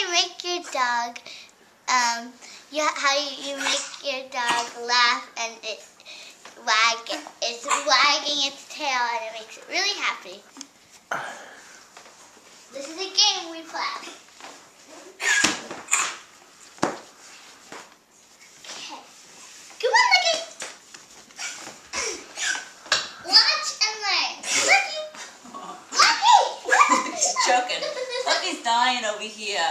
you make your dog, how you make your dog laugh and it's wagging its tail and it makes it really happy. This is a game we play. Okay. Come on, Lucky. Watch and learn. Lucky. Lucky. He's choking. Lucky's dying over here.